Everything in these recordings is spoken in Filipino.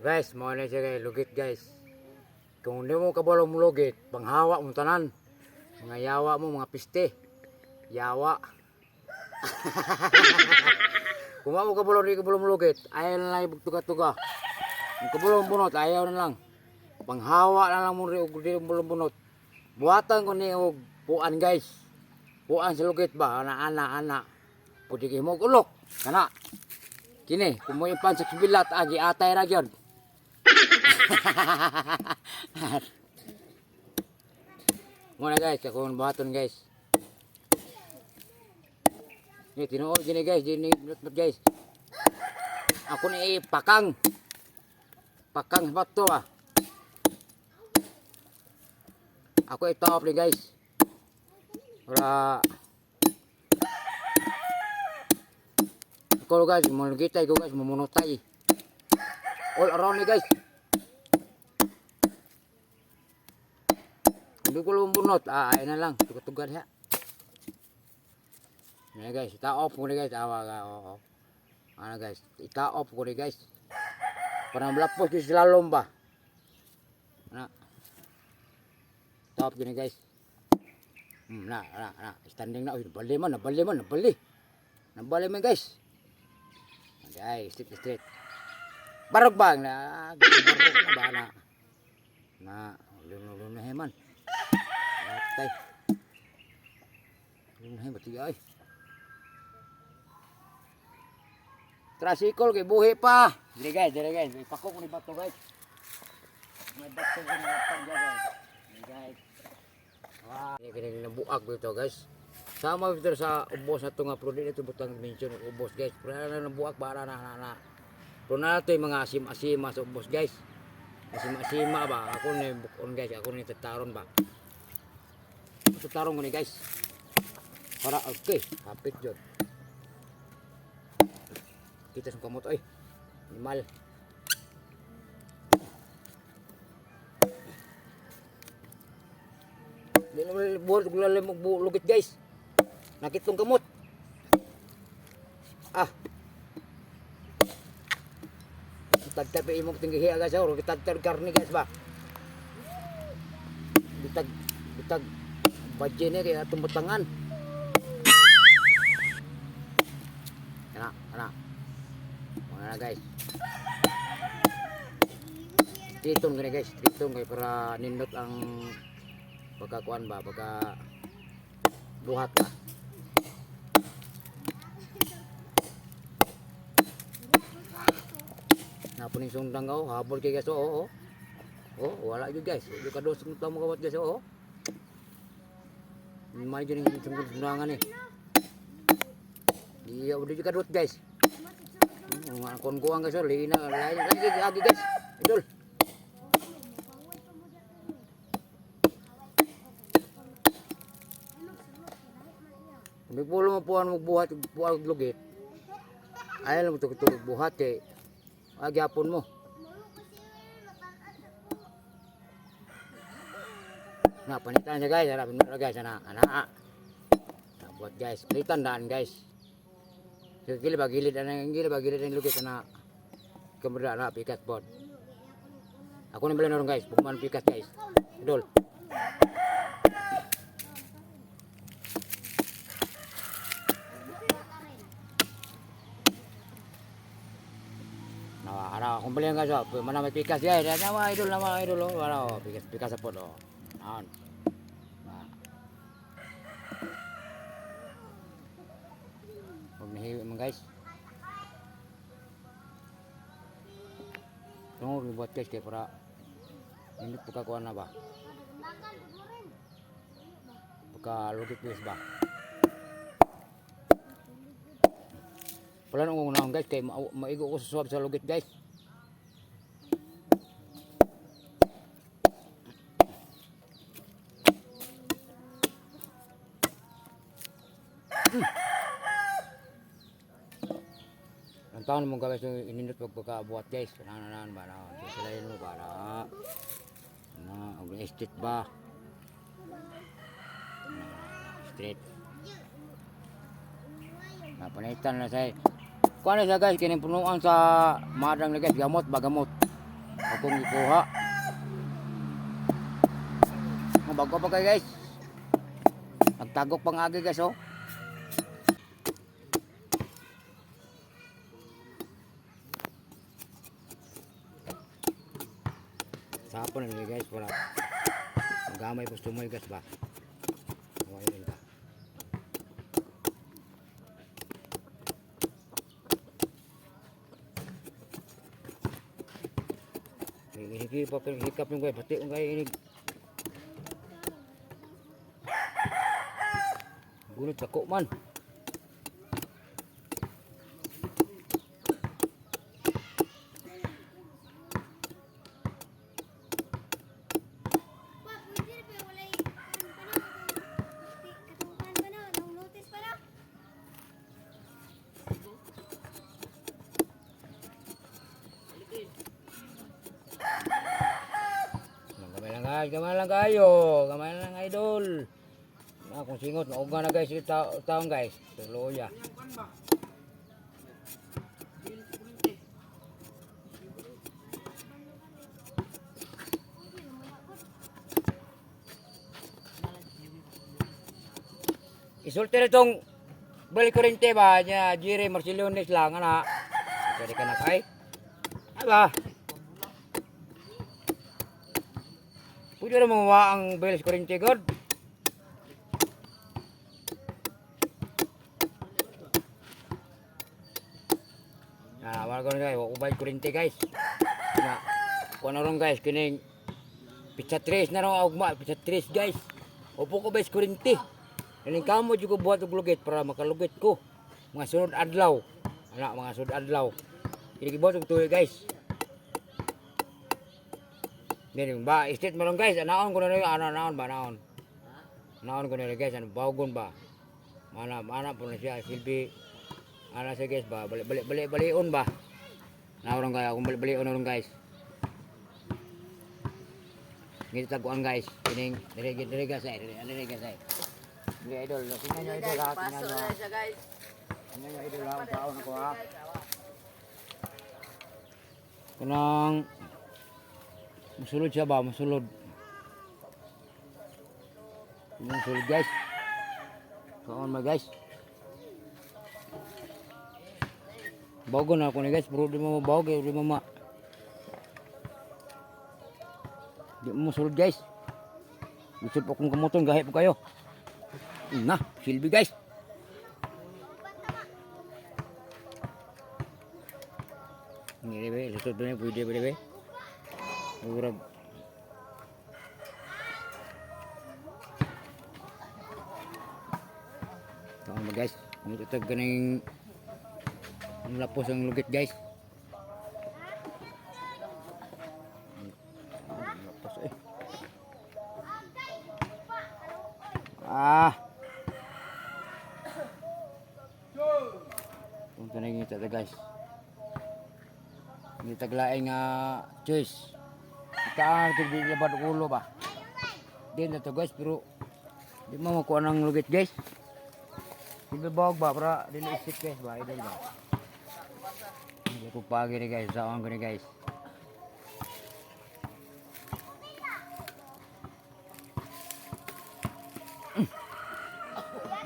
Guys, mga na siya guys, lugit guys. Kung hindi mo kabalong mo lugit, panghawa mo tanan. Mga yawa mo, mga piste. Yawa. Kung mo kabalong, hindi kabalong mo lugit, ayaw na lang ibugtuga-tuga. Kung kabalong bunot, ayaw na lang. Panghawa na lang mo rin, hindi mo bunot. Buhatan ko ni puan guys. Puan sa lugit ba? Ana. Pwede kayo mo ulok. Kana. Kini, kung mo impan sa kibilat, agi atay na yun. Muna guys, ako ang buhaton guys. Ini tinuod gini guys, gini guys. Ako ni pakang. Pakang bato ah. Ako itop ni guys. Para ako guys, malugitay ko guys, mamunotay. All around ni guys. Hindi ko lang bunot. Ayun na lang. Tugat-tugat siya. Yan guys. Ita-off ko ni guys. Ano guys. Ita-off ko ni guys. Para malapos yung slalom ba. Ano. Ita-off ko ni guys. Standing na. Nabali man guys. Okay. Straight. Barog bang na. Barog na ba na. Lulun na heman. Atay. Lulun na heman. Tiga ay. Tricycle kay buhi pa. Dire guys. Ipako ko ni bato guys. May bato ko na lapag guys. Dire guys. Wow. Ini nabuak dito guys. Sama dito sa ubos na ito nga pero dito butang mention ubos guys. Pero na nabuak para na. Pero na ito yung mga asim-asima sa ubos guys. Asim-asima ba? Ako na yung bukon guys. Ako na yung tataron ba? Tataron ko ni guys. Para okay. Hapit yun. Kita sa kamot ay. Animal. Hindi naman buhat. Gulala maglugit guys. Nakitong kamot. Tagtag pa imong tinggihi agad sa oro. Tagtag karni guys ba. Bitag. Badye niya kaya itong butangan. Kana. Mga na guys. Tritong gini guys. Tritong kayo para nindot ang pagkakuan ba. Pagka buhat ba. Napuning sundang ko, habol kay guys, wala yun guys, yung kados ng tamo kawat guys, may dyan yung sundangan eh, iya udah juga kadot guys, kon kuang guys, lain lagi guys, idol, may pulo mo puan magbuhat, puan lugit, ayaw mo ito buhat eh, agyapon mo. Nah, panitan siya guys. Harapin mo na guys. Buat guys. Panitan daan guys. Gilid ba ang lugit na kemudian na pikas board. Ako na bala na rin guys. Bukman pikas guys. Idol. Kung bali nga siya, mana may pikas guys. Nama idol. Pikas sa pod. Ayan. Huwag nahiwi mo guys. Tunggu buat guys kaya para hindi pagkakuan na ba. Pagkalugit guys ba. Pala nung unahon guys kaya maigo ko sa suwab sa lugit guys. Ang taon mo guys yung ininot pagkakabuhat guys. Nanan ba na. Sisilayin mo ba na. Ang estate ba. Straight. Napanitan na say. Kuha na siya guys. Kinipunuan sa madang na guys. Gamot ba gamot. akong ikuha. Bago pa kayo guys. Nagtagok pang agi guys oh. Sapon na guys, wala. Magamay po sumoy guys ba. Awayin ka. Hikip pa pero hikap yung guys, pati yung guys ini. Gunot cakok man. Gamay lang kayo, gamay lang idol. Akong singot, nauga na guys, taong guys. Tuloya. Isulti na itong balik kurente ba niya, Jerry Marcellones lang, anak. Pwede ka na kay. Aba. Pwede na mawa ang beles kurente god. Wala ko na guys, ubay kurente guys. Na, kung ano rin guys, kining pizza 3 na rin augma, pizza 3 guys. Upo ko beles kurente. Kining kamo juga buat og lugit para makalugit ko. Mga sunod adlaw. Anak, mga sunod adlaw. Ini gibuhat og tuloy guys. Dili ba, istit mo lang guys, anaon ko na rin, anaon ba, anaon. Anaon ko na rin guys, ano, bawgon ba. Mana po na siya, silbi. Ana siya guys ba, balion ba. Naon kaya, kung balion na rin guys. Ngiti taguan guys, kining, diri guys ay, diri guys ay. Diri idol, tingnan nyo idol ha, tingnan nyo ha. Tingnan nyo idol ha, ang taon ako ha. Kanang, masulod siya ba? Masulod. Masulod guys. Kaon mo guys. Bago na ako ni guys. Pero di mo mabawag. Di mo di mo masulod guys. Gusto po kong kamuton. Gahit po kayo. Na. Silbi guys. Ini be. Lusot doon yung pwede be. Urag. Kaon mo guys. Ito ganing lapos ang lugit guys. Lapos eh. Punta na yung ito guys. Hindi taglaing choice. Ika ito di labad ulo ba. Din na to guys pero di mo makuha ng lugit guys. Hindi bawag ba para dili isip guys ba idol ba. Hindi ko pagi ni guys, saan ko ni guys.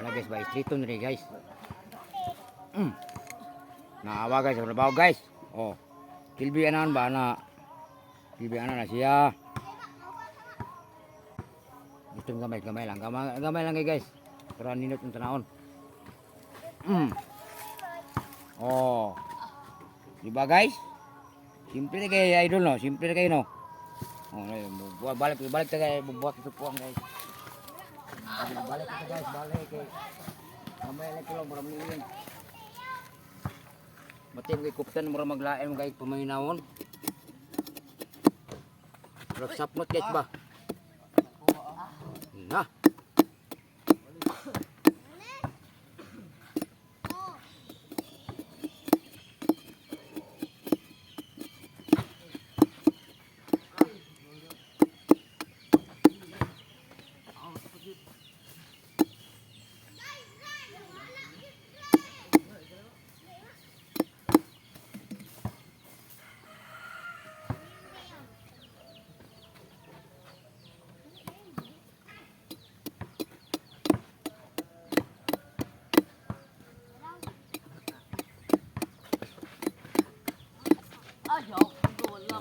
Wala guys ba, istrito na rin guys. Naawa guys, wala bawag guys. Oh, kilbi anan ba na. Kilbi anan na siya. Gusto gamay lang. Gamay lang guys. Para ninot yung tanahon. Oh. Diba guys? Simple kayo idol no. Simple kayo no. Oh, balik tayo bubuhat ito po guys. Balik ito guys, balik kay. Gamay lang ko lang para million. Mati mo kay kuptan mo maglain mo kay pamayinawon. Sapmot guys ba? Na.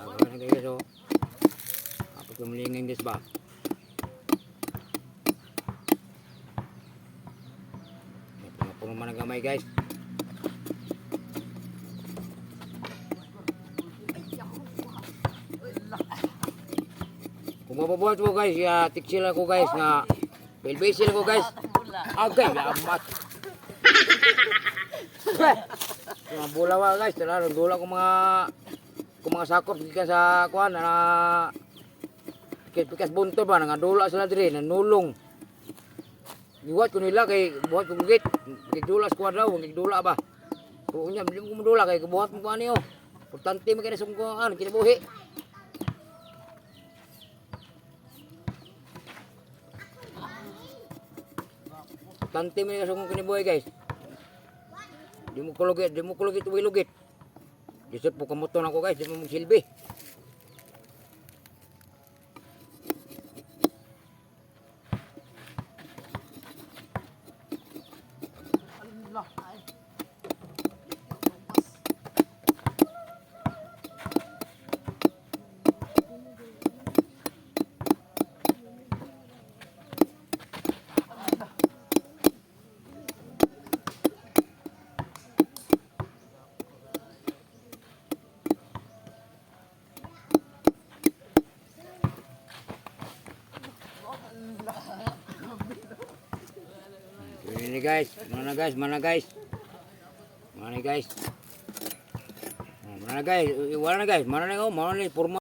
Gawin na guys, oh. Kapag kumulingin guys ba? Puno man ang gamay guys. Kung mapabuhat mo guys, tiksil ako guys na pilbasil ako guys. Agay, amat. Mga bulawa guys, talagang dula ko mga sakop gikan sa kuan na pikas bunto ba nga dula sila diri nanulong. Buhat ko nila kay buhat ko git, gidula sa kuan daw, gidula ba. Kung nya dili ko mudula kay buhat mo kuan niyo. Importante man kay sa kuan kinabuhi. Tante mo yung kinibuhay guys. Di mo kulugit, lugit. Disot po kamuton ako guys, di mo magsilbi. Ini guys, mana guys, mana guys, mana guys, mana guys, mana nih, oh, mana nih, forma.